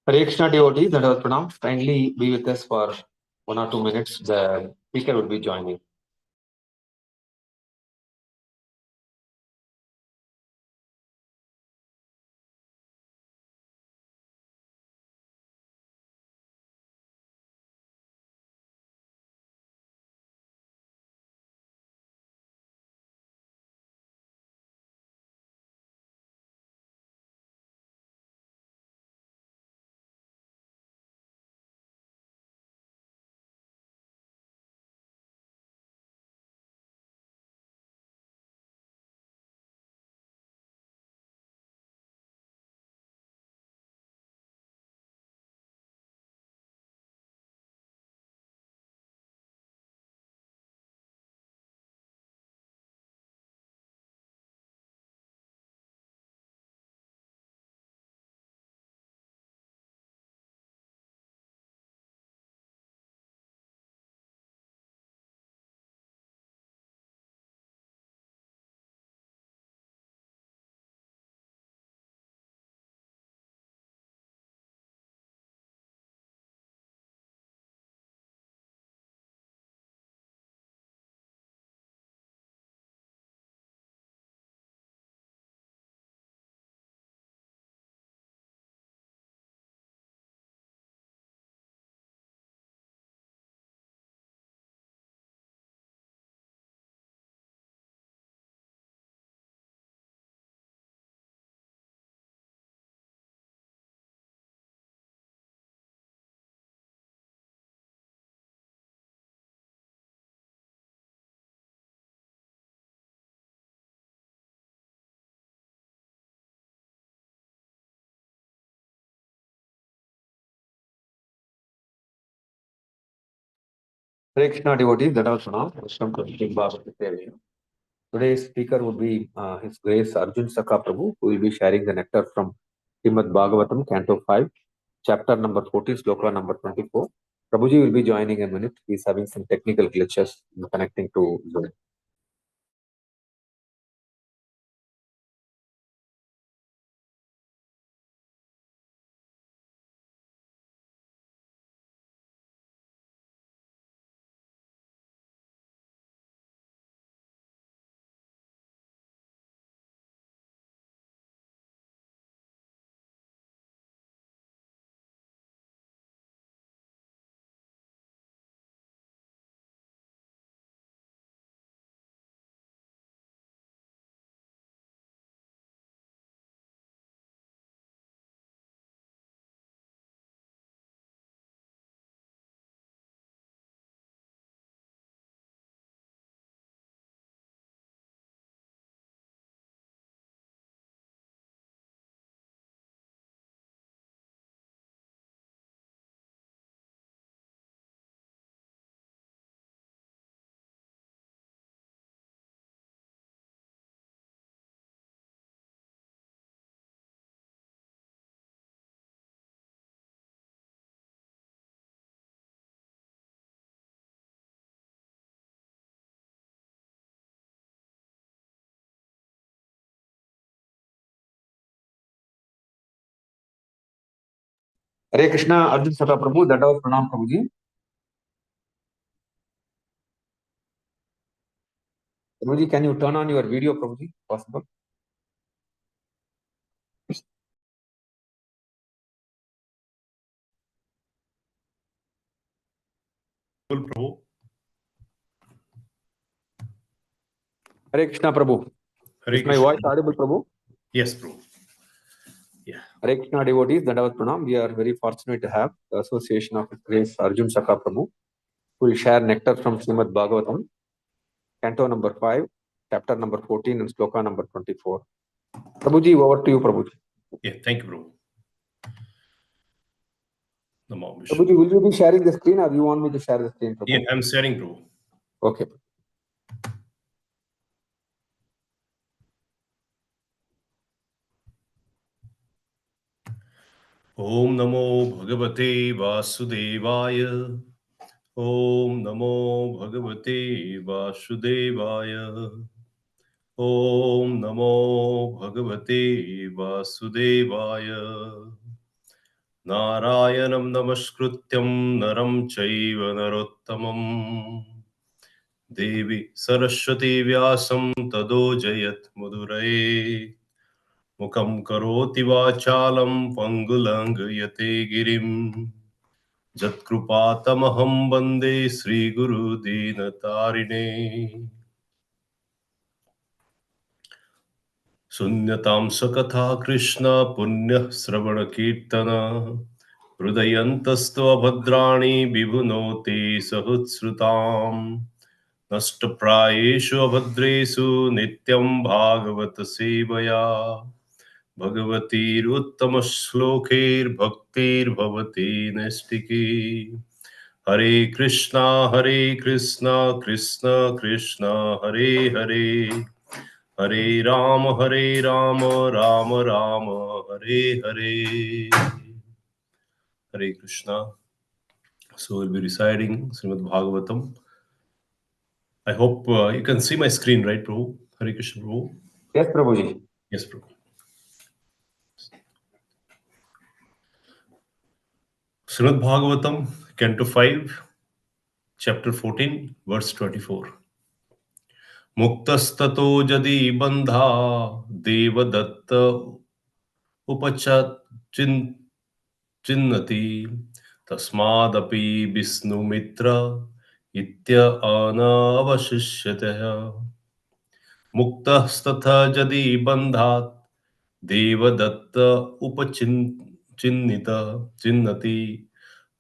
Hare Krishna devotees that are pronounced, kindly be with us for 1 or 2 minutes. The speaker will be joining. Hare Krishna devotees that are pronounced. Welcome to Sevaya. Today's speaker would be His Grace Arjuna Sakha Prabhu, who will be sharing the nectar from Srimad Bhagavatam, Canto 5, chapter number 40, sloka number 24. Prabhuji will be joining in a minute. He is having some technical glitches in connecting to Zoom. Hare Krishna Arjuna Sakha Prabhu, that was pranam Prabhuji. Prabhuji, can you turn on your video, Prabhuji? Possible? Prabhu. Hare Krishna Prabhu. Hare Is my voice audible, Prabhu? Yes, Prabhu. Yeah. Hare Krishna devotees, Dandavat Pranam. We are very fortunate to have the association of His Grace Arjuna Sakha Prabhu, who will share nectar from Srimad Bhagavatam, Canto number 5, chapter number 14, and sloka number 24. Prabhuji, over to you, Prabhuji. Yeah, thank you, Prabhu. Prabhuji, will you be sharing the screen or you want me to share the screen, Prabhu? Yeah, I'm sharing, Prabhu. Okay. Om Namo Bhagavate Vasudevaya. Om Namo Bhagavate Vasudevaya. Om Namo Bhagavate Vasudevaya. नारायणं नमस्कृत्यं नरं चैव नरोत्तमम् देवी सरस्वती व्यासं ततो जयत्मुदुरये मुखं करोति वाचालं पङ्गुलङ्घयते गिरिं यत्कृपातमहं वन्दे श्रीगुरुदीनतारिणे शून्यतां सकथा कृष्ण पुण्यः श्रवणकीर्तन हृदयन्तस्त्वभद्राणि विभुनोति सहुत्सृताम् नष्टप्रायेषु अभद्रेषु नित्यं भागवत सेवया भगवतीरुत्तमश्लोकैर्भक्तिर्भवति नैष्टिकी हरे Krishna Krishna Krishna Hare Hare Hare Ram Ram Ram Hare Hare Hare Krishna. So we'll be reciting Srimad Bhagavatam. I hope you can see my screen, right, Prabhu? Hare Krishna, Prabhu. Yes, Prabhuji. Yes, Prabhu. Srimad Bhagavatam, Canto 5, Chapter 14, Verse 24. Muktastato jadi bandha devadatta upachat chinnati tasmadapi Vishnu mitra itya anavashishyatah. Muktasthatha jadi bandhat devadatta upachinita chinnati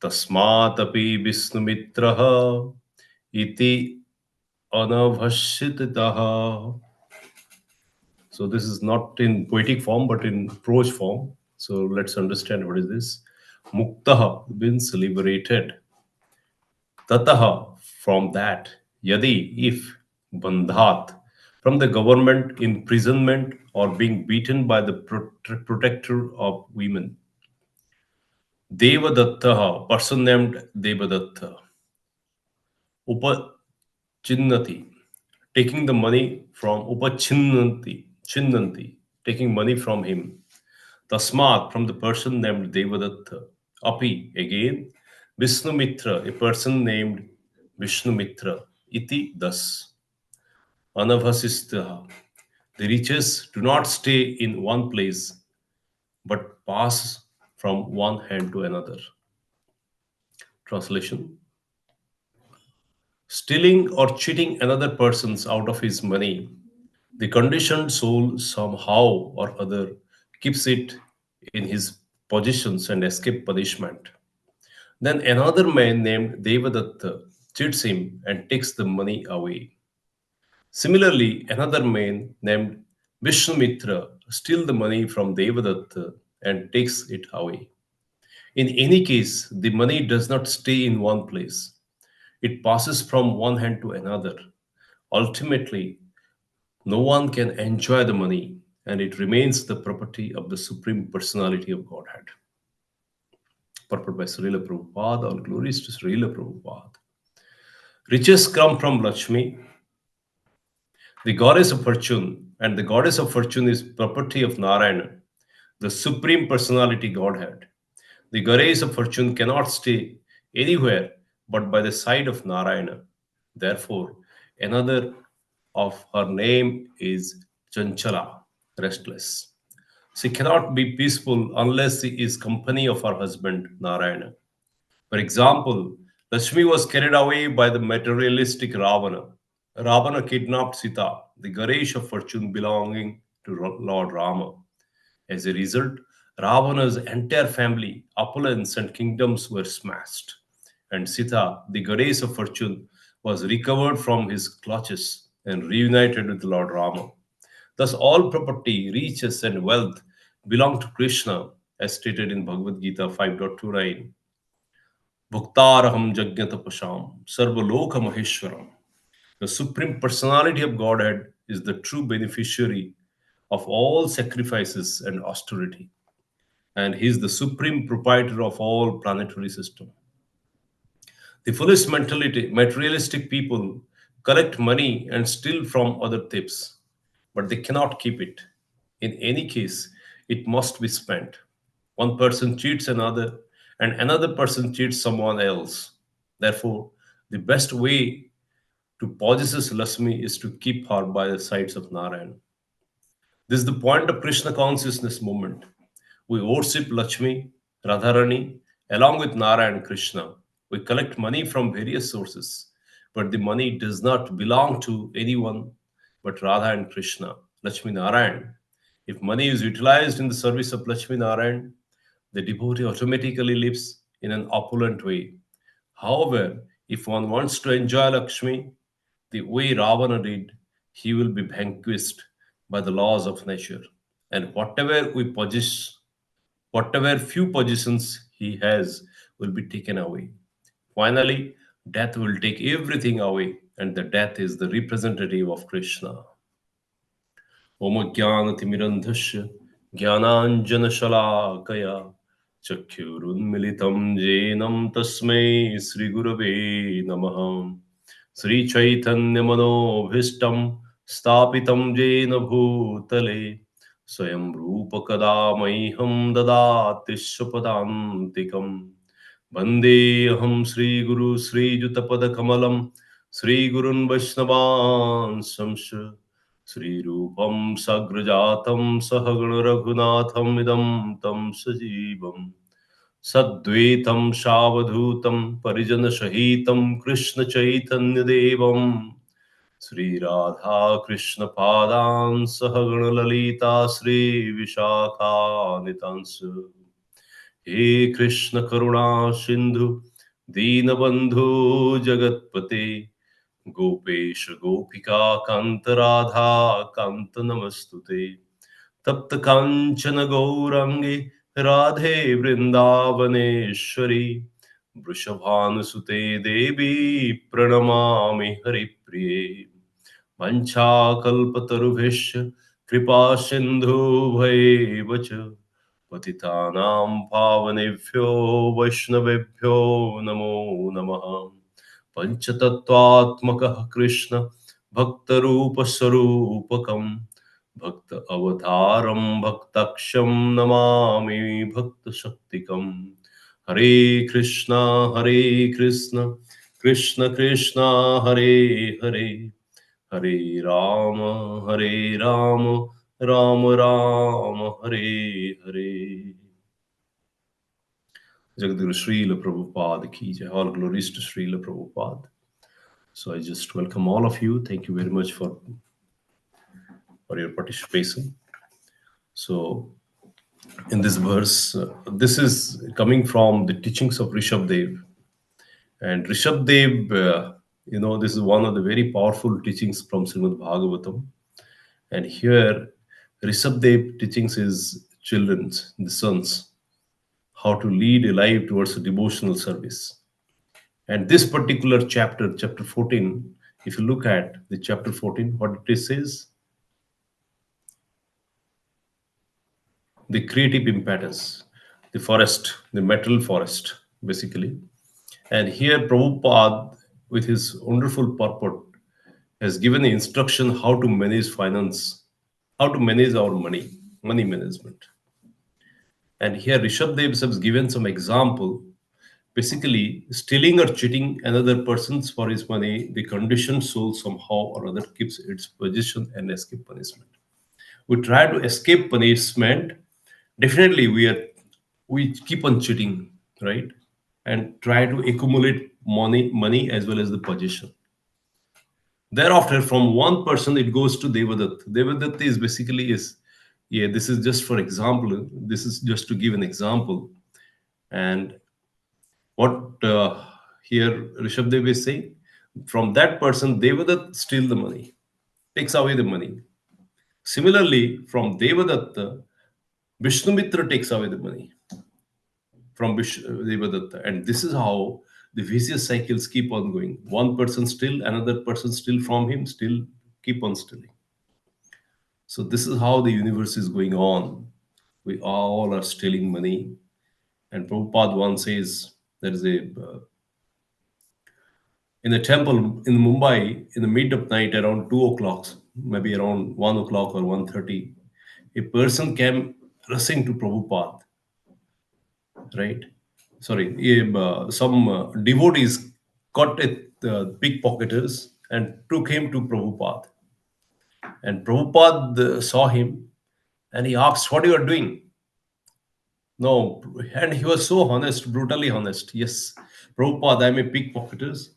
tasmatapi Vishnu mitraha iti anavashititaha. So this is not in poetic form but in prose form. So let's understand what is this. Muktaha means liberated. Tataha from that. Yadi if. Bandhat from the government imprisonment or being beaten by the protector of women. Devadattaha, person named Devadatta. Upachinnati, taking the money from Chinnanti, taking money from him. Tasmat, from the person named Devadatta. Api, again. Vishnumitra, a person named Vishnumitra. Iti, thus. Anavasistaha, the riches do not stay in one place but pass from one hand to another. Translation: stealing or cheating another person's out of his money, the conditioned soul somehow or other keeps it in his possessions and escape punishment. Then another man named Devadatta cheats him and takes the money away. Similarly, another man named Vishnumitra steals the money from Devadatta and takes it away. In any case, the money does not stay in one place. It passes from one hand to another. Ultimately, no one can enjoy the money, and it remains the property of the Supreme Personality of Godhead. Purport by Srila Prabhupada, all glories to Srila Prabhupada. Riches come from Lakshmi, the goddess of fortune, and the goddess of fortune is property of Narayana, the Supreme Personality Godhead. The goddess of fortune cannot stay anywhere but by the side of Narayana. Therefore, another of her name is Chanchala, restless. She cannot be peaceful unless she is company of her husband Narayana. For example, Lakshmi was carried away by the materialistic Ravana. Ravana kidnapped Sita, the goddess of fortune belonging to Lord Rama. As a result, Ravana's entire family, opulence, and kingdoms were smashed, and Sita, the goddess of fortune, was recovered from his clutches and reunited with Lord Rama. Thus, all property, riches, and wealth belong to Krishna, as stated in Bhagavad Gita 5.29. Bhuktaraham Jagnatapasham Sarvaloka Maheshwaram. The Supreme Personality of Godhead is the true beneficiary of all sacrifices and austerity, and he is the supreme proprietor of all planetary system. The foolish mentality, materialistic people collect money and steal from other thieves, but they cannot keep it. In any case, it must be spent. One person cheats another, and another person cheats someone else. Therefore, the best way to possess Lakshmi is to keep her by the sides of Narayan. This is the point of Krishna consciousness movement. We worship Lakshmi, Radharani, along with Narayan and Krishna. We collect money from various sources, but the money does not belong to anyone but Radha and Krishna, Lakshmi Narayan. If money is utilized in the service of Lakshmi Narayan, the devotee automatically lives in an opulent way. However, if one wants to enjoy Lakshmi the way Ravana did, he will be vanquished by the laws of nature. And whatever few possessions he has will be taken away. Finally, death will take everything away, and the death is the representative of Krishna. ओम ज्ञानतिमिरन्धस्य ज्ञानाञ्जनशलाकया चक्षुरुन्मिलितं येनं तस्मै श्रीगुरवे नमः श्रीचैतन्यमनोभीष्टं स्थापितं येन भूतले स्वयं रूपकदा मह्यं ददाति स्वपदान्तिकम् वन्देऽहं श्रीगुरु श्रीयुतपदकमलं श्रीगुरुन् वैष्णवांशंश श्रीरूपं सग्रजातं सहगणरघुनाथम् इदं तं सजीवम् सद्वैतं सावधूतं परिजनसहितं कृष्णचैतन्यदेवं श्रीराधाकृष्णपादान् सहगणललिता श्रीविशाखानितांस हे कृष्ण करुणा सिंधु दीनबंधु जगतपते गोपेश गोपिका कांत राधा कांत नमस्तुते तप्त कांचन गौरांगे राधे वृंदावनेश्वरी वृषभानुसुते देवी प्रणमामि हरिप्रिये वञ्चाकल्पतरुभ्यश्च कृपा सिन्धुभैव च पतितानां पावनेभ्यो वैष्णवेभ्यो नमो नमः पञ्चतत्त्वात्मकः कृष्ण भक्तरूपस्वरूपकं भक्त अवतारं भक्तक्षं नमामि भक्तशक्तिकम् हरे Krishna Krishna Krishna Hare Hare Hare Ram Ram Ram Ram Hare Hare Jagadguru Srila Prabhupada ki jai. All glories to Srila Prabhupada. So I just welcome all of you. Thank you very much for your participation. So in this verse, this is coming from the teachings of Rishabdev. And Rishabdev, this is one of the very powerful teachings from Srimad Bhagavatam. And here, Rishabdev teachings his children, the sons, how to lead a life towards a devotional service. And this particular chapter, chapter 14, if you look at the chapter 14, what it says, the creative impetus, the forest, the metal forest, basically. And here Prabhupada, with his wonderful purport, has given the instruction how to manage finance, how to manage our money management. And here Rishabdev has given some example. Basically, stealing or cheating another person's for his money, the conditioned soul somehow or other keeps its position and escape punishment. We try to escape punishment. Definitely, we keep on cheating, right? And try to accumulate money as well as the position. Thereafter, from one person, it goes to Devadatta. Devadatta is basically yeah, this is just for example. This is just to give an example. And what here Rishabdev is saying, from that person, Devadatta steal the money, takes away the money. Similarly, from Devadatta, Vishnumitra takes away the money from Devadatta. And this is how the vicious cycles keep on going. One person steal, another person steal from him, still keep on stealing. So this is how the universe is going on. We all are stealing money. And Prabhupada once says there is in a temple in Mumbai in the mid of night around 2 o'clock, maybe around 1 o'clock or 1:30, a person came rushing to Prabhupada right? Sorry, some devotees caught pickpocketers and took him to Prabhupada. And Prabhupada saw him and he asked, "What you are doing?" No, and he was so honest, brutally honest. Yes, Prabhupada, I'm a pickpocketer,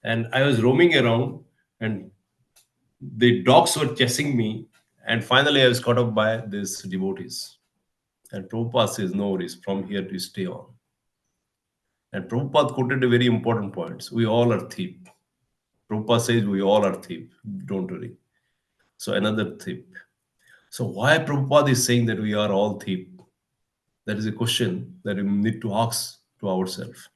and I was roaming around, and the dogs were chasing me, and finally I was caught up by these devotees. And Prabhupada says, "No worries, from here to stay on." And Prabhupada quoted a very important point. We all are thief. Prabhupada says we all are thief. Don't worry. So another thief. So why Prabhupada is saying that we are all thief? That is a question that we need to ask to ourselves.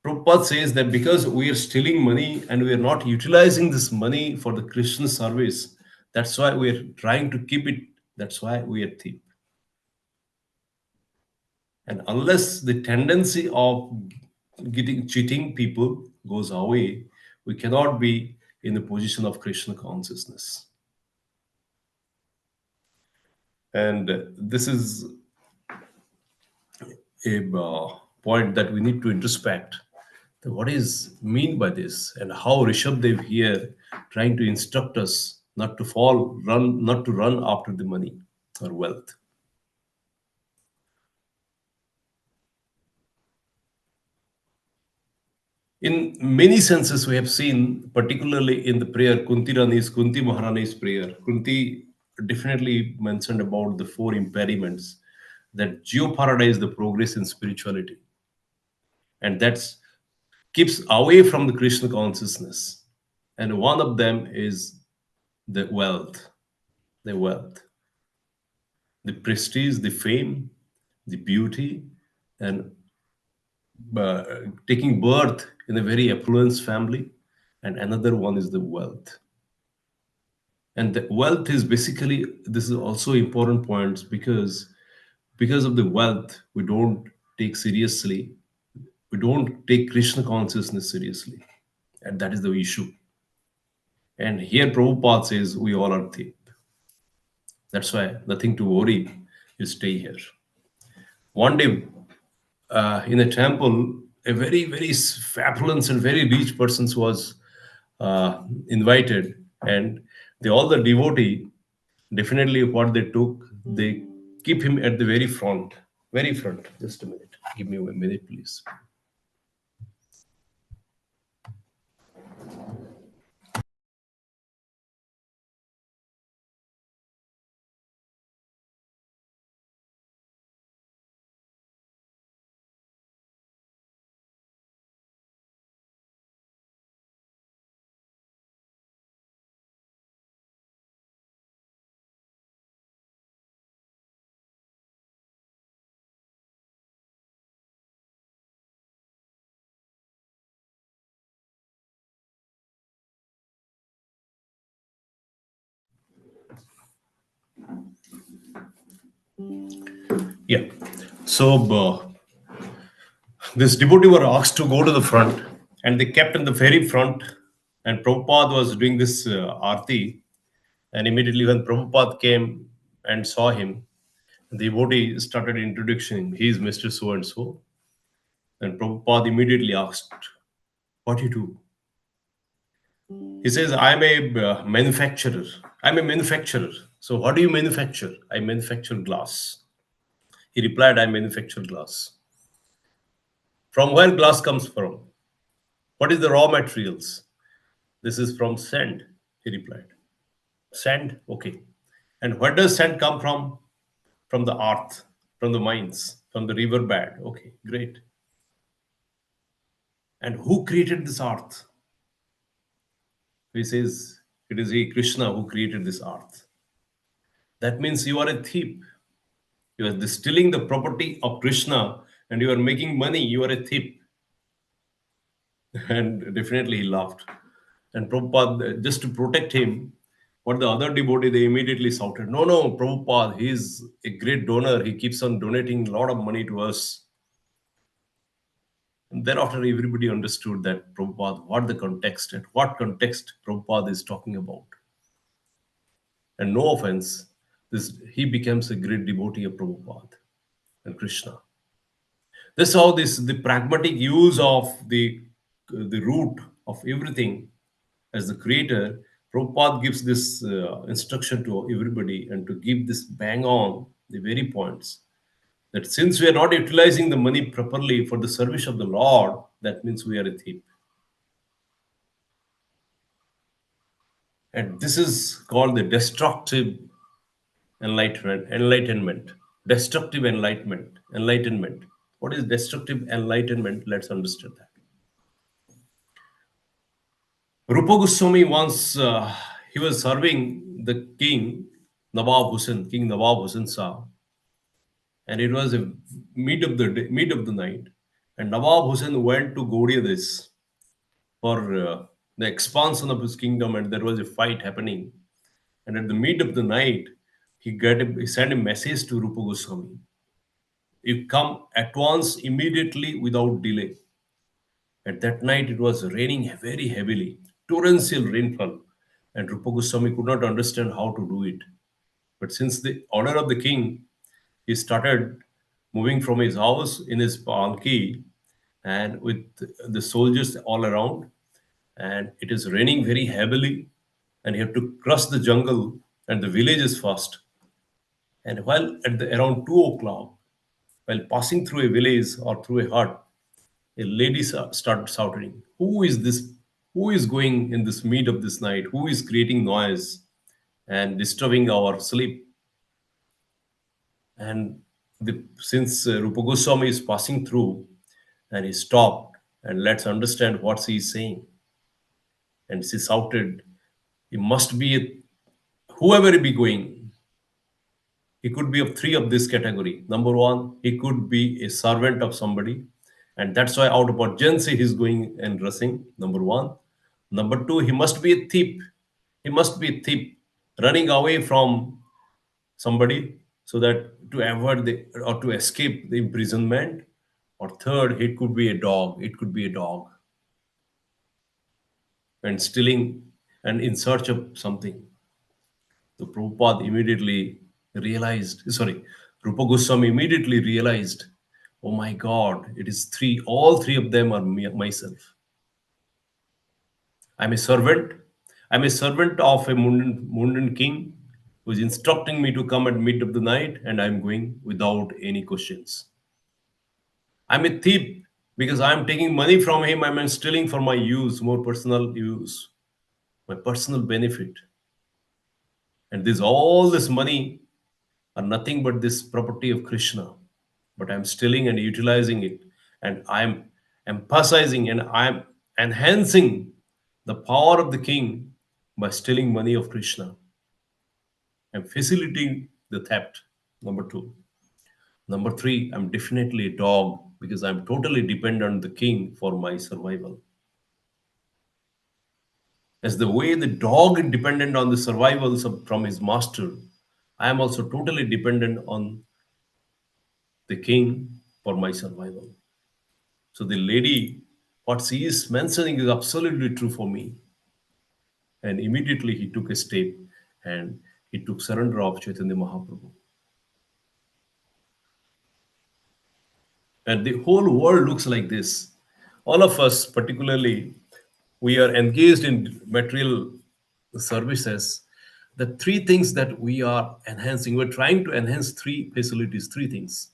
Prabhupada says that because we are stealing money and we are not utilizing this money for the Krishna service, that's why we are trying to keep it. That's why we are thief. And unless the tendency of getting cheating people goes away, we cannot be in the position of Krishna consciousness. And this is a point that we need to introspect. What is mean by this, and how Rishabdev here trying to instruct us not to not to run after the money or wealth. In many senses, we have seen, particularly in the prayer, Kunti Maharani's prayer. Kunti definitely mentioned about the four impediments that geoparadise the progress in spirituality, and that's keeps away from the Krishna consciousness. And one of them is the wealth, the wealth, the prestige, the fame, the beauty, and uh, taking birth in a very affluent family. And another one is the wealth. And the wealth is basically, this is also important points, because of the wealth we don't take seriously, we don't take Krishna consciousness seriously, and that is the issue. And here Prabhupada says we all are thief. That's why nothing to worry, you stay here. One day, in a temple, a very fabulous and very rich person was invited, and all the devotee, definitely what they took, they keep him at the very front, very front. Just a minute, give me a minute, please. Yeah. So this devotee were asked to go to the front, and they kept in the very front. And Prabhupada was doing this arti, and immediately when Prabhupada came and saw him, the devotee started introducing him. He is Mr. So and so. And Prabhupada immediately asked, "What do you do?" He says, "I'm a manufacturer. I'm a manufacturer." "So what do you manufacture?" "I manufacture glass." He replied, "I manufacture glass." "From where glass comes from? What is the raw materials?" "This is from sand," he replied. "Sand? Okay. And where does sand come from?" "From the earth, from the mines, from the river bed." "Okay, great. And who created this earth?" He says, "It is He, Krishna, who created this earth." "That means you are a thief. You are distilling the property of Krishna and you are making money. You are a thief." And definitely he laughed. And Prabhupada, just to protect him, what the other devotee, they immediately shouted, "No, no, Prabhupada, he is a great donor. He keeps on donating a lot of money to us." And thereafter, everybody understood that Prabhupada, what the context, and what context Prabhupada is talking about. And no offense, he becomes a great devotee of Prabhupada and Krishna. That's how the pragmatic use of the root of everything as the creator. Prabhupada gives this instruction to everybody and to give this bang on the very points that since we are not utilizing the money properly for the service of the Lord, that means we are a thief. And this is called the destructive enlightenment. Destructive enlightenment. What is destructive enlightenment? Let's understand that. Rupa Goswami once he was serving the King Nawab Hussain Shah, and it was a mid of the night, and Nawab Hussain went to Gaudiya this for the expansion of his kingdom, and there was a fight happening. And at the mid of the night, he sent a message to Rupa Goswami. You come at once, immediately, without delay. At that night, it was raining very heavily, torrential rainfall, and Rupa Goswami could not understand how to do it. But since the order of the king, he started moving from his house in his palki and with the soldiers all around. And it is raining very heavily, and he had to cross the jungle and the villages first. And while at around 2 o'clock, while passing through a village or through a hut, a lady started shouting, "Who is this? Who is going in this mid of this night? Who is creating noise and disturbing our sleep?" And since Rupa Goswami is passing through, and he stopped, and let's understand what he is saying. And she shouted, "He must be whoever he be going. He could be of three of this category. Number one, he could be a servant of somebody, and that's why out of urgency he's going and rushing. Number one. Number two, he must be a thief. He must be a thief, running away from somebody so that to avoid the or to escape the imprisonment. Or third, it could be a dog. It could be a dog and stealing and in search of something." The Prabhupada immediately Rupa Goswami immediately realized, oh my God, it is three, all three of them are myself. I'm a servant. I'm a servant of a Mundan king who is instructing me to come at mid of the night, and I'm going without any questions. I'm a thief because I'm taking money from him. I'm stealing for my use, more personal use, my personal benefit. And all this money are nothing but this property of Krishna. But I'm stealing and utilizing it. And I'm emphasizing and I'm enhancing the power of the king by stealing money of Krishna. I'm facilitating the theft. Number two. Number three, I'm definitely a dog because I'm totally dependent on the king for my survival. As the way the dog is dependent on the survival from his master, I am also totally dependent on the king for my survival. So the lady, what she is mentioning is absolutely true for me. And immediately he took a step and he took surrender of Chaitanya Mahaprabhu. And the whole world looks like this. All of us, particularly, we are engaged in material services. The three things that we are enhancing, we're trying to enhance three facilities, three things,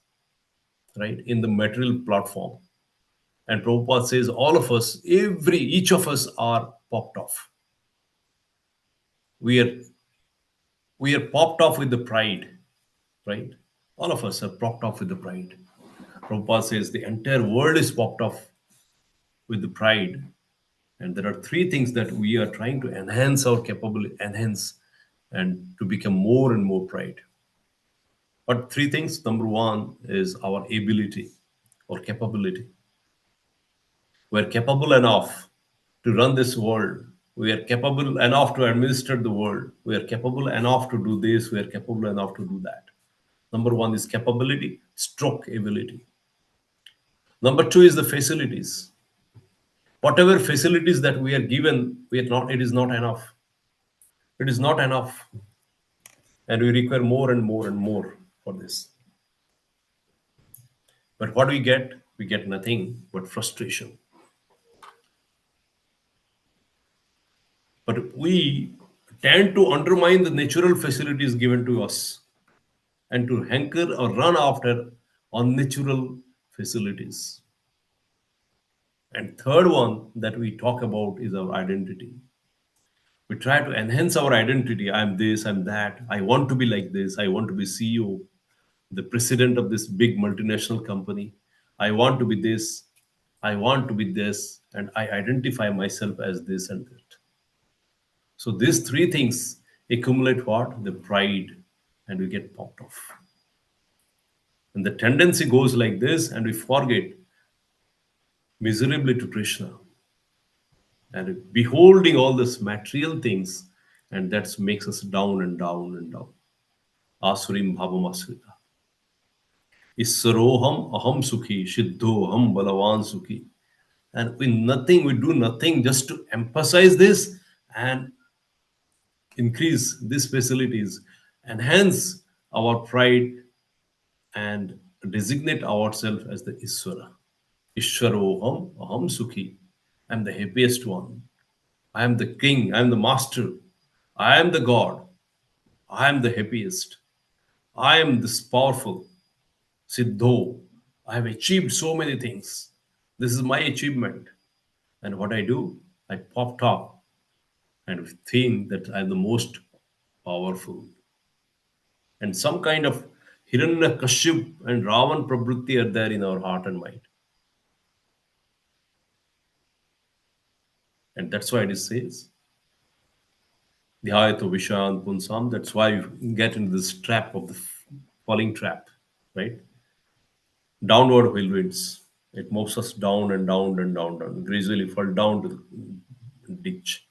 right, in the material platform. And Prabhupada says all of us, each of us are popped off. We are we are popped off with the pride, right? All of us are popped off with the pride. Prabhupada says the entire world is popped off with the pride. And there are three things that we are trying to enhance our capability, enhance, and to become more and more pride. What three things? Number one is our ability or capability. We're capable enough to run this world. We are capable enough to administer the world. We are capable enough to do this. We are capable enough to do that. Number one is capability, stroke ability. Number two is the facilities. Whatever facilities that we are given, it is not enough. It is not enough. and we require more and more and more for this. But what we get? We get nothing but frustration. But we tend to undermine the natural facilities given to us and to hanker or run after unnatural facilities. And third one that we talk about is our identity. We try to enhance our identity. I'm this, I'm that. I want to be like this. I want to be CEO, the president of this big multinational company. I want to be this. I want to be this. And I identify myself as this and that. So these three things accumulate what? The pride, and we get popped off. And the tendency goes like this, and we forget miserably to Krishna and beholding all these material things, and that makes us down and down and down. Asurim bhavam asrita. Issaroham aham sukhi, siddhoham balavan sukhi. And with nothing, we do nothing just to emphasize this and increase these facilities, enhance our pride, and designate ourselves as the Iswara. Ishwaroham aham sukhi. I am the happiest one. I am the king. I am the master. I am the God. I am the happiest. I am this powerful. Siddho. I have achieved so many things. This is my achievement. And what I do, I pop top and think that I'm the most powerful. And some kind of Hiranya Kashyap and Ravan Prabhuti are there in our heart and mind. And that's why it says, Dhyayato Vishan Punsam. That's why you get into this trap of the falling trap, right? Downward whirlwinds. It moves us down and down and down, down, gradually fall down to the ditch.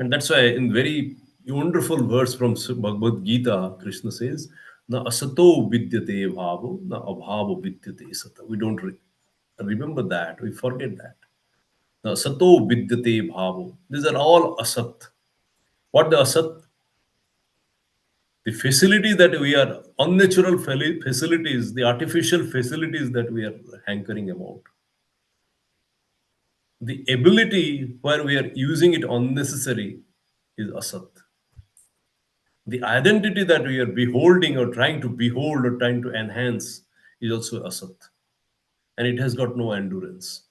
And that's why in very wonderful verse from Bhagavad Gita, Krishna says, Na asato vidyate bhavo, na abhavo vidyate sata. We don't remember that. We forget that. Na asato vidyate bhavo. These are all asat. What the asat? The facility that we are, unnatural facilities, the artificial facilities that we are hankering about. The ability where we are using it unnecessary is asat. The identity that we are beholding or trying to behold or trying to enhance is also asat. And it has got no endurance.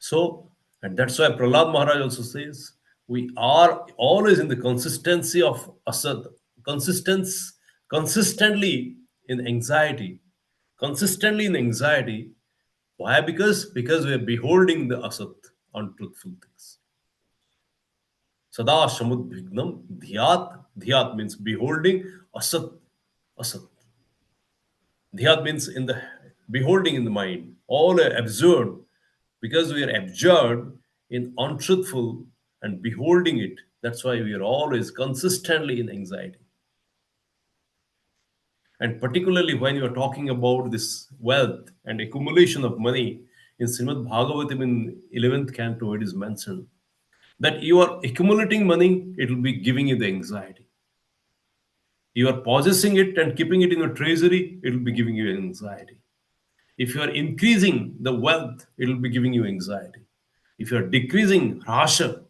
So, and that's why Prahlad Maharaj also says, we are always in the consistency of asat, consistence, consistently in anxiety, consistently in anxiety. Why? Because we are beholding the asat, untruthful things. Sada Shamudbhignam Dhyat. Dhyat means beholding, asat, asat. Dhyat means in the beholding in the mind. All are absurd because we are absurd in untruthful and beholding it. That's why we are always consistently in anxiety. And particularly when you are talking about this wealth and accumulation of money in Srimad Bhagavatam in 11th canto, it is mentioned that you are accumulating money, it will be giving you the anxiety. You are possessing it and keeping it in your treasury, it will be giving you anxiety. If you are increasing the wealth, it will be giving you anxiety. If you are decreasing rasha,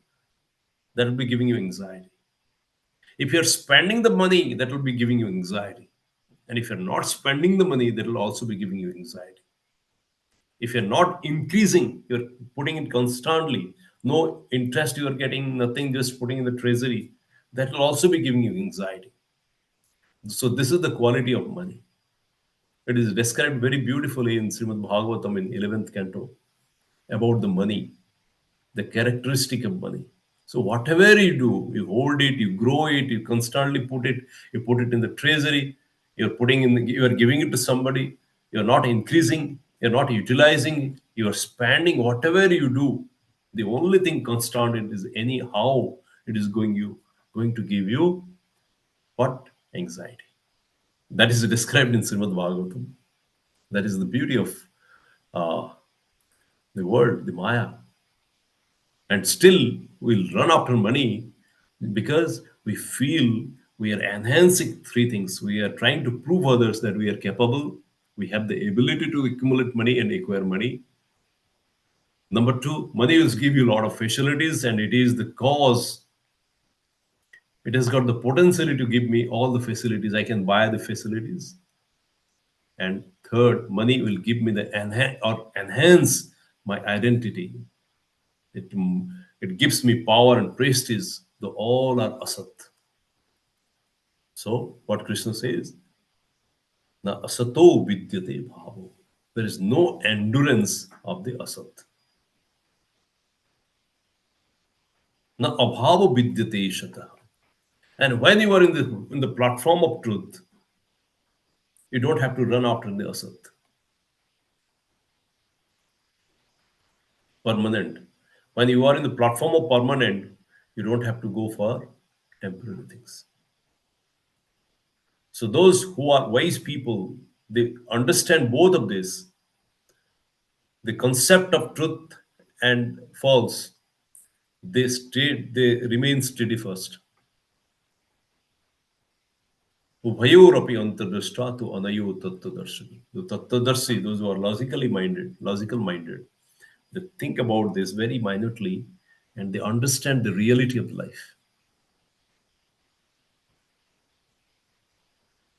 that will be giving you anxiety. If you are spending the money, that will be giving you anxiety. And if you're not spending the money, that will also be giving you anxiety. If you're not increasing, you're putting it constantly, no interest you are getting, nothing, just putting in the treasury, that will also be giving you anxiety. So this is the quality of money. It is described very beautifully in Srimad Bhagavatam in 11th canto about the money, the characteristic of money. So whatever you do, you hold it, you grow it, you constantly you put it in the treasury, you are giving it to somebody, you're not increasing, you're not utilizing, you are spending whatever you do. The only thing constant is anyhow it is going to give you what? Anxiety. That is described in Srimad Bhagavatam. That is the beauty of uh, the world, the Maya. And still we'll run after money because we feel we are enhancing three things. We are trying to prove others that we are capable, we have the ability to accumulate money and acquire money. Number two, money will give you a lot of facilities, and it is the cause. It has got the potential to give me all the facilities. I can buy the facilities. And third, money will give me the enhance my identity. It, it gives me power and prestige. The all are asat. So what Krishna says, na asato vidyate bhavo. There is no endurance of the asat. Na abhavo vidyate shata. And when you are in the platform of truth, you don't have to run after the asat. Permanent. When you are in the platform of permanent, you don't have to go for temporary things. So those who are wise people, they understand both of this, the concept of truth and false. They remain steady first. Ubhayorapi antardashta to anayo tattadarshi. The tattadarshi, those who are logical minded, they think about this very minutely and they understand the reality of life.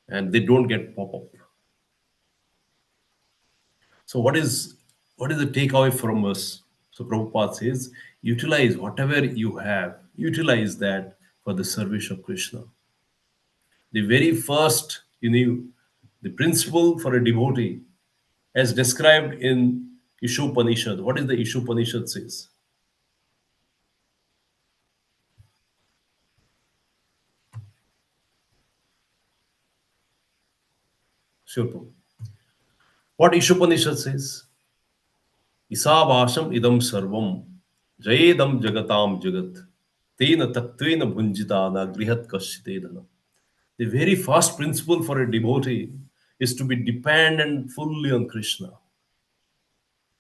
And they don't get pop up. So what is the takeaway from us? So Prabhupada says, utilize whatever you have, utilize that for the service of Krishna. The very first, the principle for a devotee, as described in Ishopanishad. What is the Ishopanishad says? Sure. Prabhu. What Ishopanishad says? Isavasham idam sarvam jayedam jagatam jagat tena tattvena bhunjitana grihat kasyate dhanam. The very first principle for a devotee is to be dependent fully on Krishna.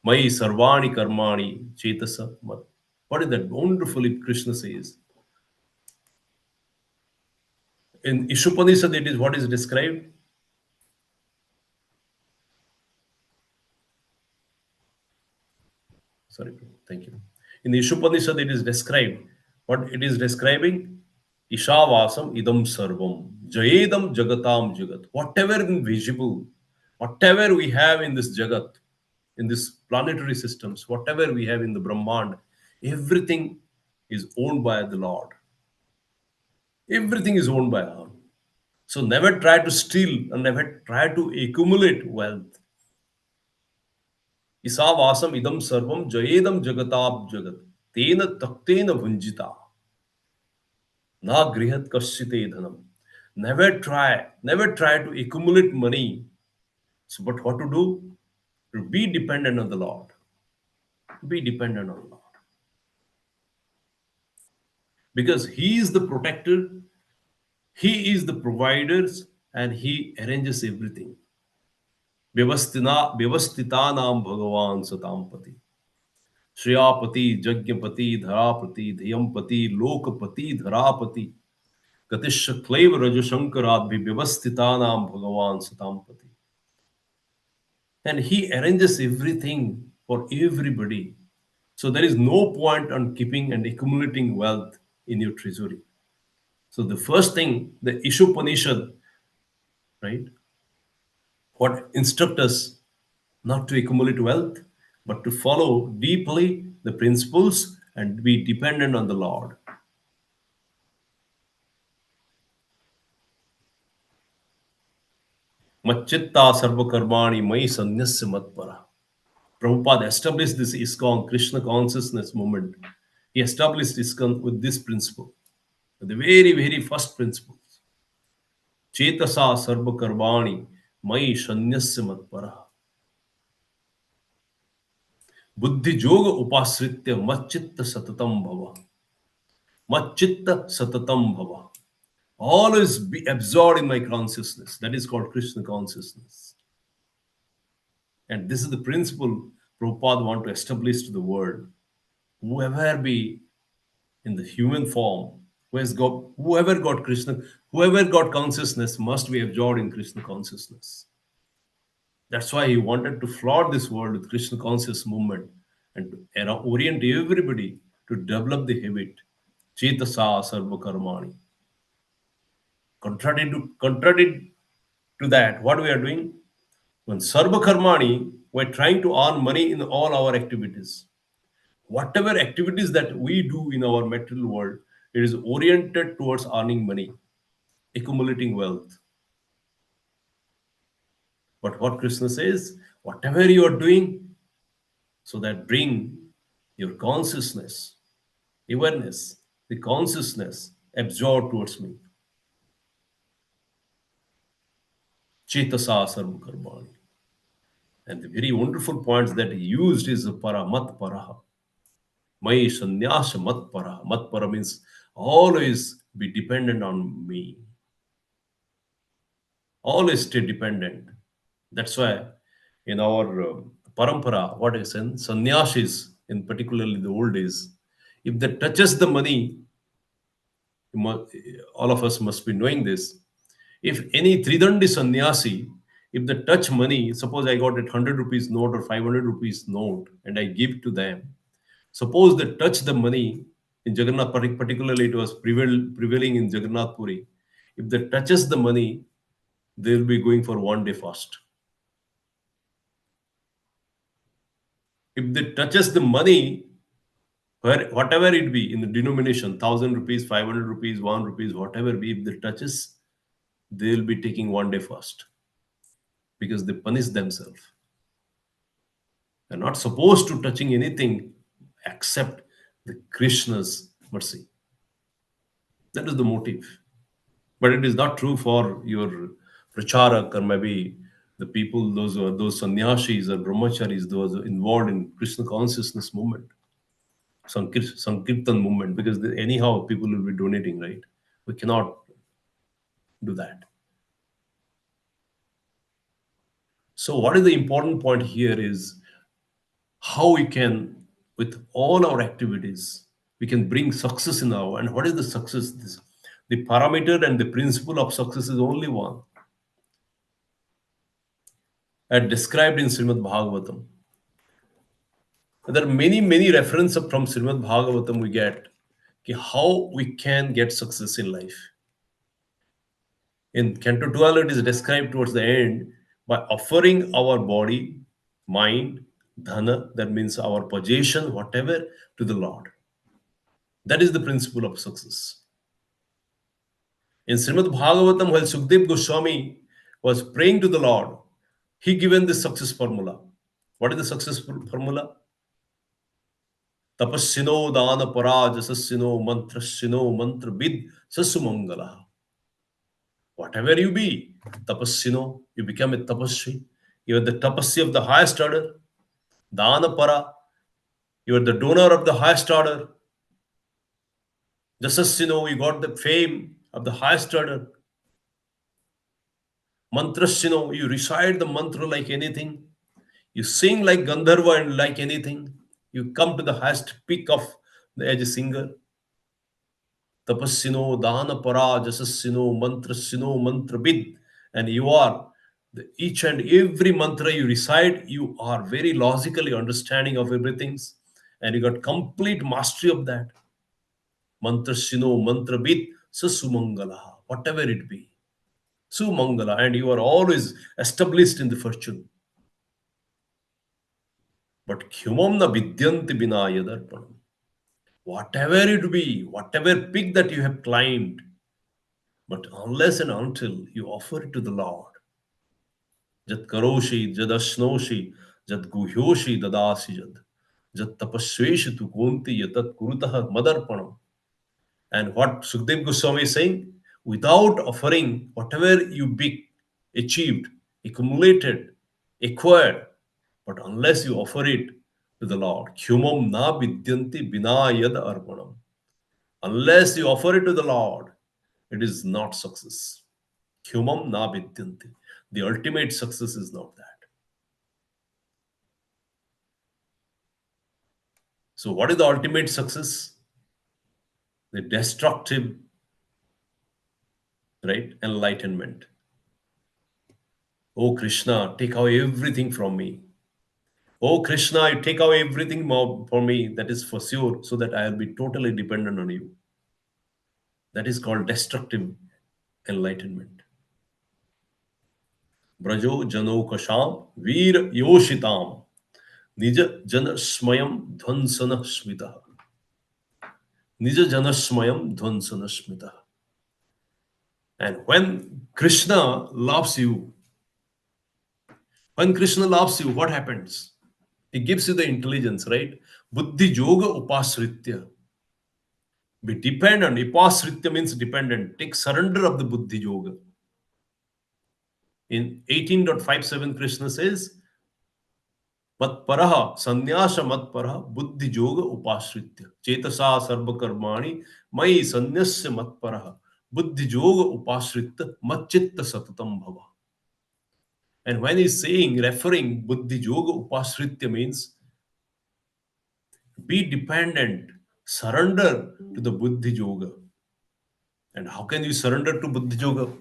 Mai sarvani karmani chetasa mat. What is that wonderfully Krishna says? In Ishopanishad, it is what is described. Sorry, thank you. In the Ishopanishad, it is described. What it is describing? Ishavasam idam sarvam. Jayedam jagatam jagat. Whatever invisible, whatever we have in this jagat, in this planetary systems, whatever we have in the Brahmand, everything is owned by the Lord. Everything is owned by Him. So never try to steal and never try to accumulate wealth. Isavasam idam sarvam jayedam jagatab jagat. Tena taktena bhunjita. Na grihat kasyate dhanam. Never try to accumulate money. So, but what to do? To be dependent on the Lord. Be dependent on the Lord. Because He is the protector, He is the provider, and He arranges everything. व्यवस्थितानां भगवान सतांपति श्रेयापति यज्ञपति धरापति धियंपति लोकपति धरापति गतिश क्लैव रजशंकरादि व्यवस्थितानां भगवान सतांपति. And he arranges everything for everybody. So there is no point on keeping and accumulating wealth in your treasury. So the first thing, the Ishopanishad, right? What instruct us not to accumulate wealth, but to follow deeply the principles and be dependent on the Lord. Machitta sarvakarmani mai sanyasya matpara. Prabhupada established this ISKCON, Krishna consciousness movement. He established ISKCON with this principle, the very, very first principle. Chetasa sarvakarmani mai sanyasya matpara. Buddhi yoga upasritya machitta satatam bhava. Machitta satatam bhava. Always be absorbed in my consciousness. That is called Krishna consciousness. And this is the principle Prabhupada want to establish to the world. Whoever be in the human form, Whoever got Krishna, whoever got consciousness must be absorbed in Krishna consciousness. That's why he wanted to flood this world with Krishna conscious movement and to orient everybody to develop the habit. Chetasa sarva karmani. Contradict to that, what we are doing? When sarva karmani, we're trying to earn money in all our activities. Whatever activities that we do in our material world, it is oriented towards earning money, accumulating wealth. But what Krishna says, whatever you are doing, so that bring your consciousness, awareness, the consciousness absorbed towards me. Chetasa sarva karmani. And the very wonderful points that he used is para mat paraha. Mai sanyasa mat paraha. Mat para means always be dependent on me. Always stay dependent. That's why in our parampara, what is in sannyasis, in particularly the old days, if they touches the money, all of us must be knowing this. If any Tridandi sannyasi, if they touch money, suppose I got a 100 rupees note or 500 rupees note and I give to them, suppose they touch the money in Jagannath, particularly it was prevailing in Jagannath Puri. If they touches the money, they'll be going for 1 day fast. If they touches the money, whatever it be in the denomination, 1,000 rupees, 500 rupees, 1 rupees, whatever be, if they touches, they'll be taking 1 day fast because they punish themselves. They're not supposed to touching anything except the Krishna's mercy. That is the motive. But it is not true for your pracharak or maybe the people, those sannyashis or brahmacharis, those involved in Krishna consciousness movement, Sankirtan movement, because anyhow people will be donating, right? We cannot do that. So what is the important point here is how we can, with all our activities, we can bring success in our, and what is the success? The parameter and the principle of success is only one. As described in Srimad Bhagavatam. There are many references from Srimad Bhagavatam we get how we can get success in life. In Canto 12, it is described towards the end by offering our body, mind, dhana, that means our possession, whatever, to the Lord. That is the principle of success. In Srimad Bhagavatam, while Sukdev Goswami was praying to the Lord, he given the success formula. What is the success formula? Tapassino dana parajasasino mantrasino mantra vid sasumangala. Whatever you be, tapassino, you become a tapasvi. You are the tapasvi of the highest order. Dana para, you are the donor of the highest order. Jasasino, you got the fame of the highest order. Mantrasino, you recite the mantra like anything. You sing like Gandharva and like anything. You come to the highest peak of the as a singer. Tapassino, dana para, jasasino, mantrasino, mantra bid. And you are each and every mantra you recite, you are very logically understanding of everything. And you got complete mastery of that. Mantrasino, mantra bid, sasumangala, whatever it be. Sumangala, and you are always established in the fortune. But kyumamna vidyanti vinayadarpanam. Whatever it be, whatever peak that you have climbed, but unless and until you offer it to the Lord, jat karoshi, jad ashnoshi, jad guhyoshi dadasi jad, jat tapasveshi tu kunti yatat kurutaha madarpanam. And what Sukdev Goswami is saying, without offering whatever you be achieved, accumulated, acquired, but unless you offer it to the Lord, kyumam na vidyanti vinayad arpanam. Unless you offer it to the Lord, it is not success. Kyumam na vidyanti. The ultimate success is not that. So what is the ultimate success? the destructive, right, enlightenment. Oh Krishna, take away everything from me. Oh Krishna, you take away everything for me, that is for sure, so that I will be totally dependent on you. That is called destructive enlightenment. Brajo jano kasham veer yoshitam nija janasmayam dhvansana smita. Nija janasmayam dhvansana smita. And when Krishna loves you, what happens? He gives you the intelligence, right? Buddhi yoga upasritya. Be dependent. Upasritya means dependent. Take surrender of the Buddhi yoga. In 18.57, Krishna says, Matparaha, Sanyasa Matparaha, Buddhi Yoga Upashritya. Chetasa Sarva Karmani, Mai Sanyasya Matparaha, Buddhi Yoga Upashritya, Machitta Satatam Bhava. And when he's saying, referring Buddhi Yoga Upashritya means be dependent, surrender to the Buddhi Yoga. And how can you surrender to Buddhi Yoga?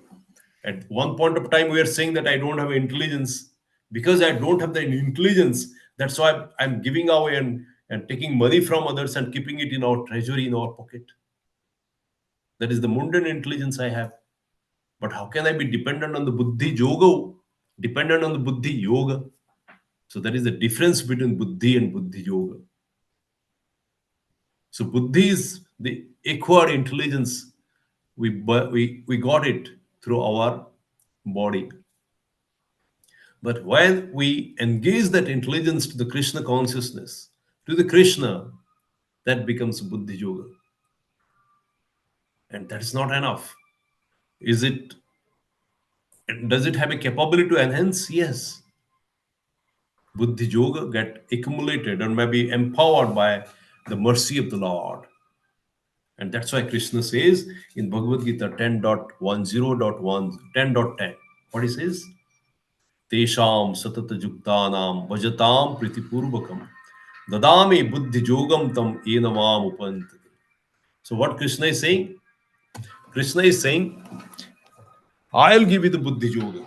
At one point of time, we are saying that I don't have intelligence. Because I don't have the intelligence, that's why I'm giving away and taking money from others and keeping it in our treasury, in our pocket. That is the mundane intelligence I have. But how can I be dependent on the Buddhi Yoga? Dependent on the Buddhi Yoga. So that is the difference between Buddhi and Buddhi Yoga. So Buddhi is the acquired intelligence. We got it through our body. But when we engage that intelligence to the Krishna consciousness, to the Krishna, that becomes Buddhi Yoga. And that is not enough. Is it? Does it have a capability to enhance? Yes. Buddhi Yoga get accumulated or maybe empowered by the mercy of the Lord. And that's why Krishna says in Bhagavad Gita 10.10.1, 10.10, what he says? Tesham satata juktanam bhajatam pritipurvakam dadami buddhi yogam tam enavam upantati. So what Krishna is saying? Krishna is saying, I'll give you the buddhi yoga.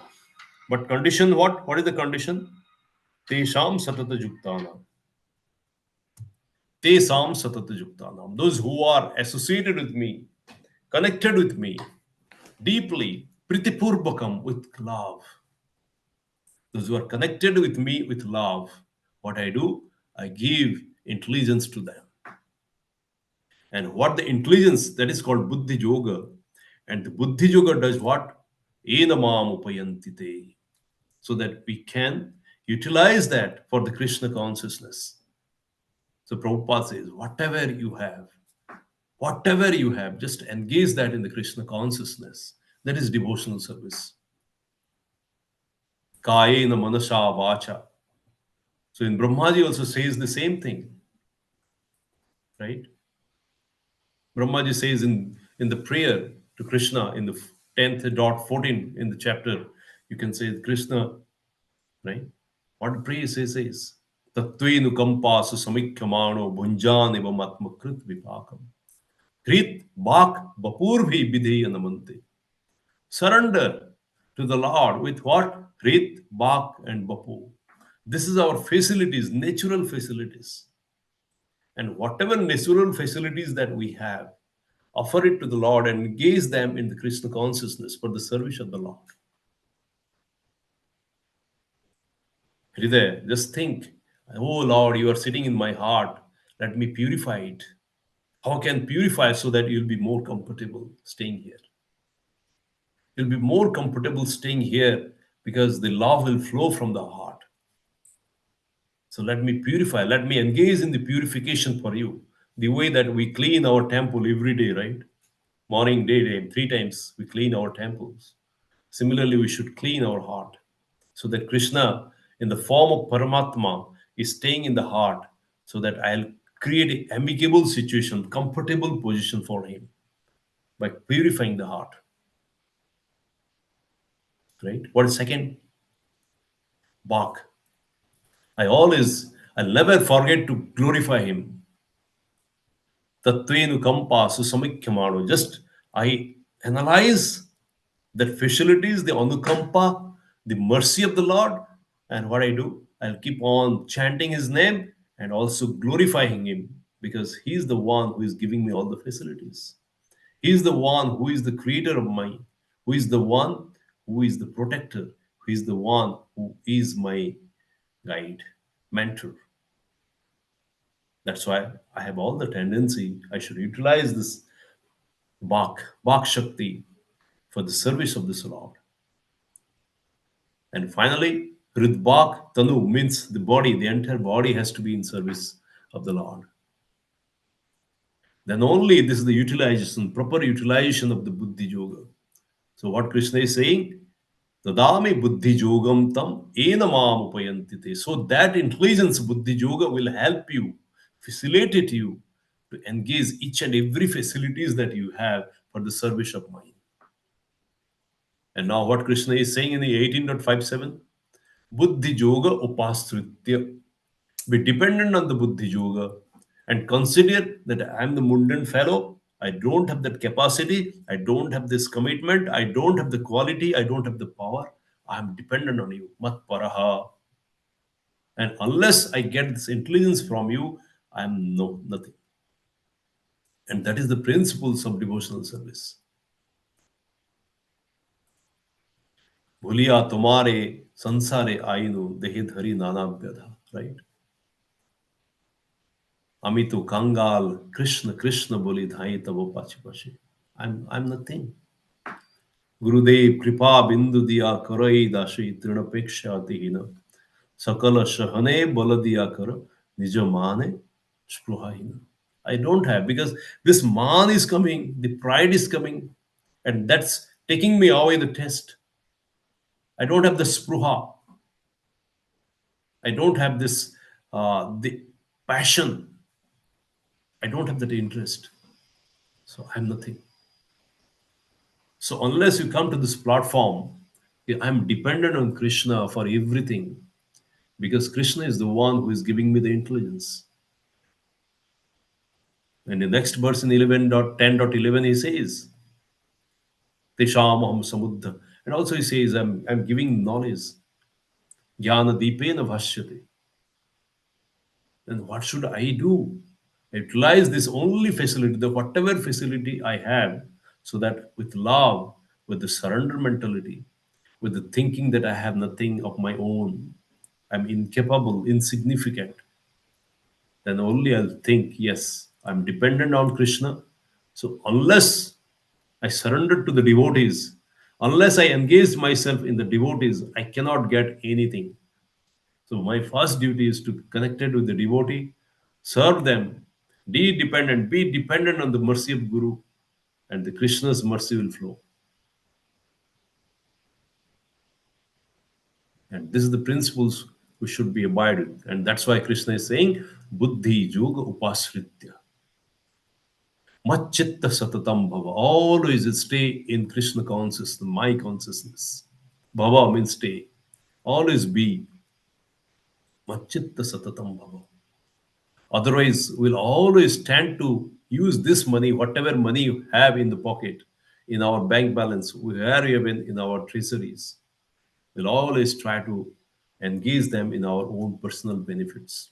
But condition what? What is the condition? Tesham satata juktanam. Tesam satata juktanam. Those who are associated with me, connected with me, deeply, pritipurvakam, with love. Those who are connected with me with love, what I do, I give intelligence to them. And what the intelligence, that is called Buddhi Yoga. And the Buddhi Yoga does what? Enamam upayantite. So that we can utilize that for the Krishna consciousness. So Prabhupada says, whatever you have, just engage that in the Krishna consciousness. That is devotional service. Kayena manasa vacha. So in Brahmaji also says the same thing. Right? Brahmaji says in the prayer to Krishna in the 10th.14 in the chapter, you can say Krishna, right? What the prayer says is Tattvenu kampasu samikhyamano bhunjan evam atmakrit vipakam. Hrit bhak bapurvi bidheya namante. Surrender to the Lord with what? Hrit, bhak, and bapu. This is our facilities, natural facilities. And whatever natural facilities that we have, offer it to the Lord and engage them in the Krishna consciousness for the service of the Lord. Hriday, just think, oh Lord, you are sitting in my heart. Let me purify it. How can purify so that you'll be more comfortable staying here? You'll be more comfortable staying here because the love will flow from the heart. So let me purify, let me engage in the purification for you. The way that we clean our temple every day, right? Morning, day, 3 times we clean our temples. Similarly, we should clean our heart so that Krishna, in the form of Paramatma, is staying in the heart so that I'll create an amicable situation, comfortable position for him by purifying the heart. Right? What is second? Bhak. I'll never forget to glorify him. Tatvenu kampa susamikhyamano. Just I analyze that facilities, the anukampa, the mercy of the Lord, and what I do, I'll keep on chanting His name and also glorifying Him because He is the one who is giving me all the facilities. He is the one who is the creator of mine, who is the one who is the protector, who is the one who is my guide, mentor. That's why I have all the tendency I should utilize this Bak Shakti for the service of this Lord. And finally, Hridbak Tanu means the body, the entire body has to be in service of the Lord. Then only this is the utilization, proper utilization of the Buddhi Yoga. So what Krishna is saying, Tadami Buddhi Yogam Tam Enamam Upayantite. So that intelligence Buddhi Yoga will help you, facilitate you to engage each and every facilities that you have for the service of mind. And now what Krishna is saying in the 18.57, Buddhi Yoga Upastritya. Be dependent on the Buddhi Yoga and consider that I am the mundane fellow. I don't have that capacity. I don't have this commitment. I don't have the quality. I don't have the power. I am dependent on you. Mat paraha. And unless I get this intelligence from you, I am nothing. And that is the principles of devotional service. Bhuliya tumare sansare ainu dehe dhari nana vyadha. Right? Ami to Kangal, Krishna, Krishna boli dhai tabo pachi pachi. I'm nothing. Gurudev Kripa Bindu Diya Karai Dashi Trinapeksha Tihina. Sakala Shahane Baladiya Kara Nijamane Spruhahina. I don't have because this man is coming, the pride is coming, and that's taking me away the test. I don't have the spruha. I don't have this the passion. I don't have that interest. So I'm nothing. So unless you come to this platform, I'm dependent on Krishna for everything because Krishna is the one who is giving me the intelligence. And the next verse in 11.10.11 he says, Teshamaham Samuddha. And also he says, I'm giving knowledge. Jnana Deepena Bhashyate. Then what should I do? Utilize this only facility, the whatever facility I have, so that with love, with the surrender mentality, with the thinking that I have nothing of my own, I'm incapable, insignificant, then only I'll think, yes, I'm dependent on Krishna. So unless I surrender to the devotees, unless I engage myself in the devotees, I cannot get anything. So my first duty is to connected with the devotee, serve them, be dependent on the mercy of Guru, and the Krishna's mercy will flow. And this is the principles we should be abided. And that's why Krishna is saying, Buddhi Yoga Upasritya. Machitta Satatam Bhava. Always stay in Krishna consciousness, my consciousness. Bhava means stay. Always be. Machitta Satatam Bhava. Otherwise, we'll always tend to use this money, whatever money you have in the pocket, in our bank balance, where even in our treasuries. We'll always try to engage them in our own personal benefits.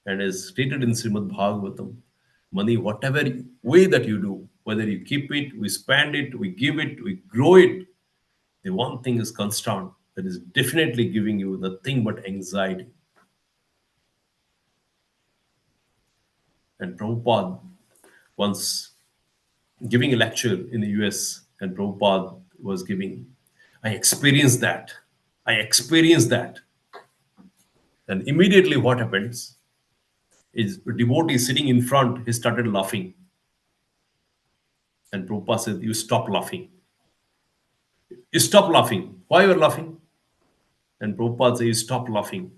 And as stated in Srimad Bhagavatam, money, whatever way that you do, whether you keep it, we spend it, we give it, we grow it, the one thing is constant that is definitely giving you nothing but anxiety. And Prabhupada once giving a lecture in the US, and Prabhupada was giving, I experienced that. I experienced that. And immediately what happens is a devotee sitting in front, he started laughing. And Prabhupada said, you stop laughing. You stop laughing. Why you are laughing? And Prabhupada says, you stop laughing.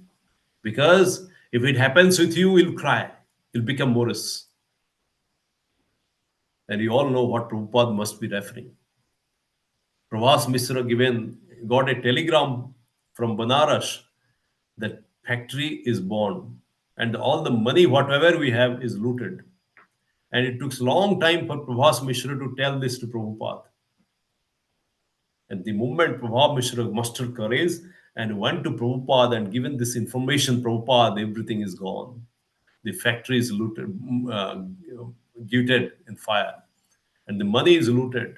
Because if it happens with you, you'll cry. You'll become Morris. And you all know what Prabhupada must be referring. Pravas Misra got a telegram from Banaras that factory is born and all the money, whatever we have, is looted. And it took a long time for Prabhas Mishra to tell this to Prabhupada. And the moment Prabhat Mishra mustered courage and went to Prabhupada and given this information, Prabhupada, everything is gone. The factory is looted, gutted in fire, and the money is looted.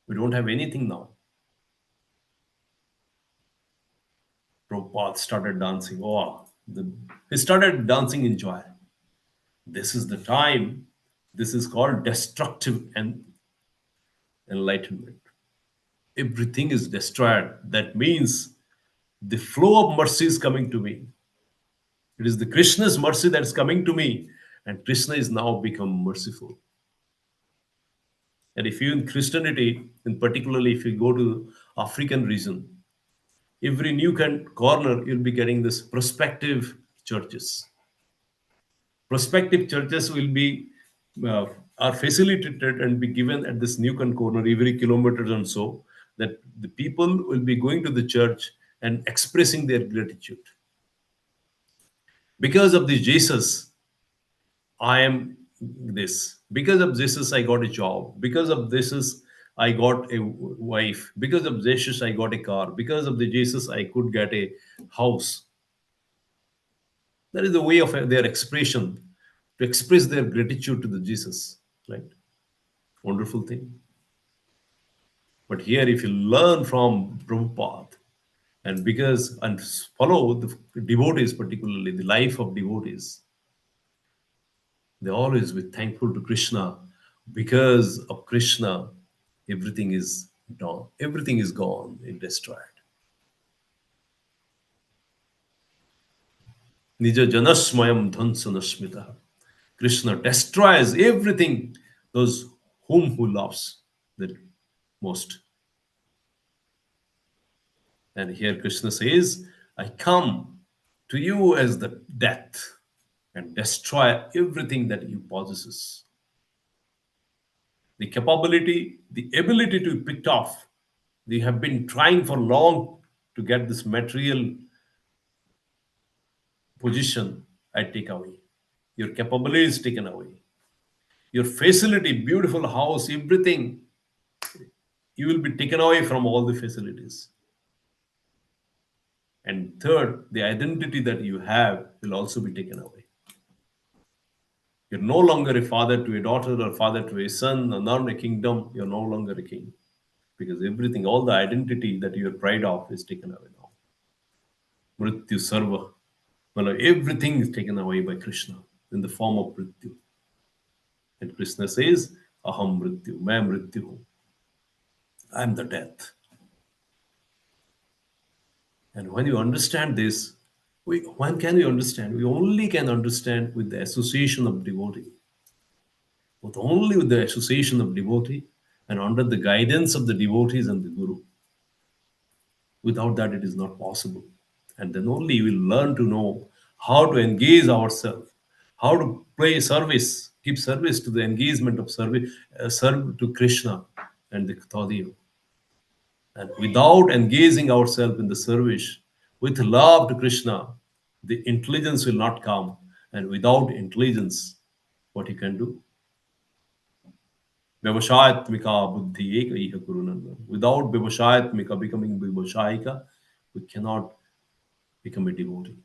We don't have anything now. Prabhupada started dancing. He started dancing in joy. This is the time. This is called destructive and enlightenment. Everything is destroyed. That means the flow of mercy is coming to me. It is the Krishna's mercy that's coming to me, and Krishna is now become merciful. And if you in Christianity, in particularly if you go to African region, every new corner you'll be getting this prospective churches. Prospective churches will be are facilitated and be given at this Newcomb corner every kilometers and so that the people will be going to the church and expressing their gratitude. Because of the Jesus, I am this. Because of Jesus, I got a job. Because of Jesus, I got a wife. Because of Jesus, I got a car. Because of the Jesus, I could get a house. That is the way of their expression, to express their gratitude to the Jesus. Right? Wonderful thing. But here, if you learn from Prabhupada, and follow the devotees, particularly the life of devotees, they always be thankful to Krishna. Because of Krishna, everything is done. Everything is gone and destroyed. Nija janasmayam dhansanasmita. Krishna destroys everything, those who loves the most. And here Krishna says, I come to you as the death and destroy everything that you possesses. The capability, the ability to be picked off. They have been trying for long to get this material position. I take away. Your capability is taken away. Your facility, beautiful house, everything, you will be taken away from all the facilities. And third, the identity that you have will also be taken away. You're no longer a father to a daughter or father to a son, or not a kingdom. You're no longer a king. Because everything, all the identity that you're pride of is taken away now. Mrityu Sarva. Well, everything is taken away by Krishna in the form of Mrityu. And Krishna says, Aham Mrityu, Main Mrityu. I am the death. And when you understand this, when can we understand? We only can understand with the association of devotee. But only with the association of devotee and under the guidance of the devotees and the Guru. Without that, it is not possible. And then only we will learn to know how to engage ourselves, how to play service, give service to the engagement of service, serve to Krishna and the Tadiv. And without engaging ourselves in the service with love to Krishna, the intelligence will not come. And without intelligence, what you can do? Vyavashayatmika buddhi eka iha kurunanda. Without Vyavashayatmika becoming Vyavashayika, we cannot become a devotee.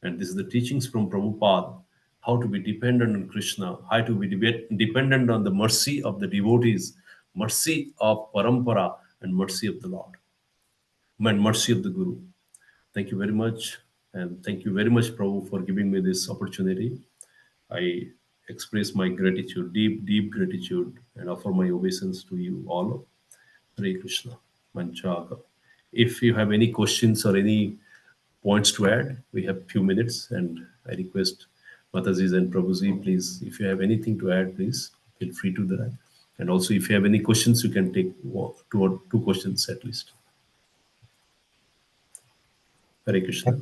And this is the teachings from Prabhupada, how to be dependent on Krishna, how to be dependent on the mercy of the devotees, mercy of Parampara, and mercy of the Lord, and mercy of the Guru. Thank you very much. And thank you very much, Prabhu, for giving me this opportunity. I express my gratitude, deep, deep gratitude, and offer my obeisance to you all. Hare Krishna. Manchaga. If you have any questions or any points to add, we have few minutes, and I request Mataji's and Prabhuji, please, if you have anything to add, please feel free to that. And also, if you have any questions, you can take two questions at least. Hare Krishna.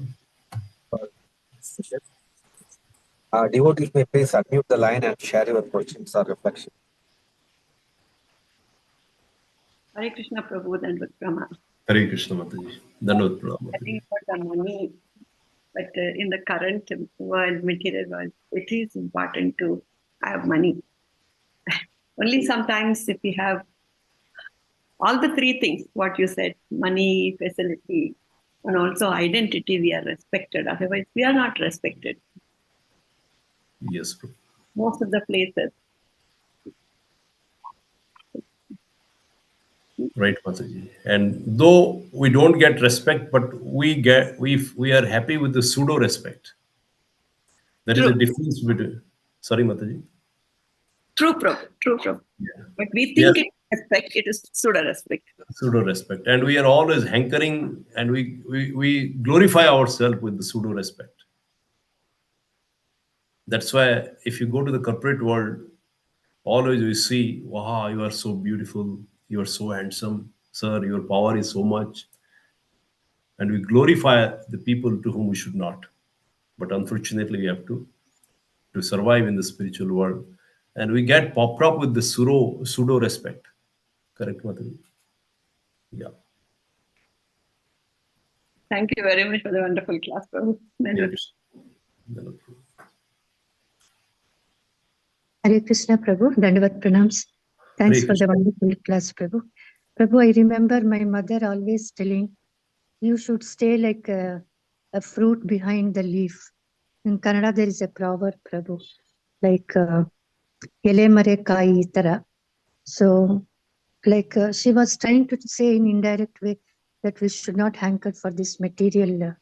Devotees may please unmute the line and share your questions or reflections. Hare Krishna Prabhu and Vikrama. Hare Krishna Mataji. Dandavat Pranam, I think about the money, but in the current world, material world, it is important to have money. Only sometimes if we have all the three things, what you said, money, facility, and also identity, we are respected. Otherwise, we are not respected. Yes, Prabhu. Most of the places. Right, Mataji. And though we don't get respect, but we are happy with the pseudo respect. That is the True, difference between. Sorry, Mataji. true, Prabhu, true, Prabhu. Yeah. But we We are think it respect, it is pseudo respect. pseudo respect, and we are always hankering, and we glorify ourselves with the pseudo respect. That's why if you go to the corporate world, always we see, wow, you are so beautiful, you are so handsome, sir, your power is so much, and we glorify the people to whom we should not. But unfortunately, we have to survive in the spiritual world, and we get popped up with the pseudo respect. Correct, Mataji? Yeah. Thank you very much for the wonderful class, Prabhu. Yes. Hare Krishna Prabhu, Dandavat Pranams. Thanks Hare for the Krishna. wonderful class, Prabhu. Prabhu, I remember my mother always telling, you should stay like a fruit behind the leaf. In Kannada, there is a proverb, Prabhu, like Ele mare kai tara. So, like she was trying to say in indirect way that we should not hanker for these material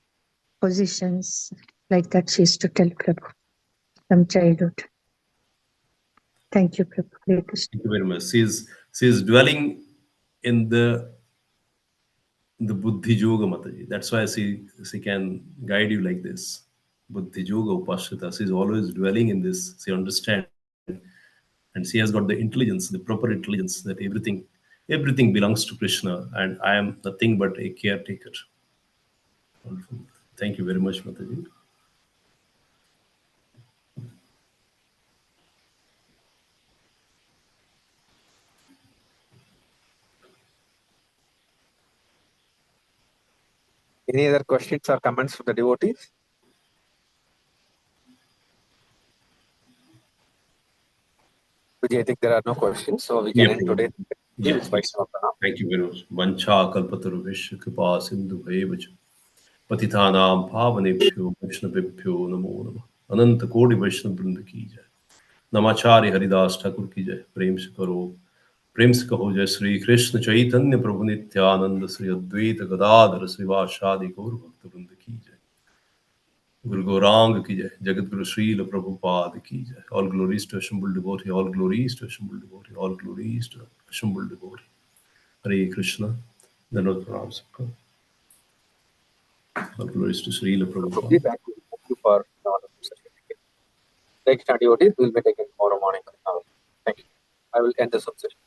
positions. Like that she used to tell Prabhu from childhood. Thank you, Prabhu. Hare Krishna. Thank you very much. She is dwelling in the Buddhi Yoga, Mataji. That's why she can guide you like this. Buddhi Yoga Upashrita. She is always dwelling in this. She understands, and she has got the intelligence, the proper intelligence that everything belongs to Krishna, and I am nothing but a caretaker. Wonderful. Thank you very much, Mataji. Any other questions or comments from the devotees? Vijay, I think there are no questions, so we can Yeah, end today. yeah, With please. Vaishnava Pranam. Thank you very much. Vancha kalpatarubhishya kripa sindhu bhaivacha. पतितानां पावनेभ्यो वैष्णवेभ्यो नमो नमः। अनंत कोटि वैष्णव वृंद की जय। नमाचार्य हरिदास ठाकुर की जय। प्रेम से कहो जय श्री कृष्ण चैतन्य प्रभु नित्यानंद श्री अद्वैत गदाधर श्रीवासादि गौर भक्त वृंद की जय। गुरु गौरांग की जय। जगत गुरु श्रील प्रभुपाद की जय। All glories to assembled devotee, all glories to assembled devotee, all glories to assembled devotee. Hare Krishna. धन्यवाद प्रणाम सबका। All glories to Srila Prabhupada. Thank you for the wonderful session. Next devotees will be taken tomorrow morning. Thank you. I will end the subsession.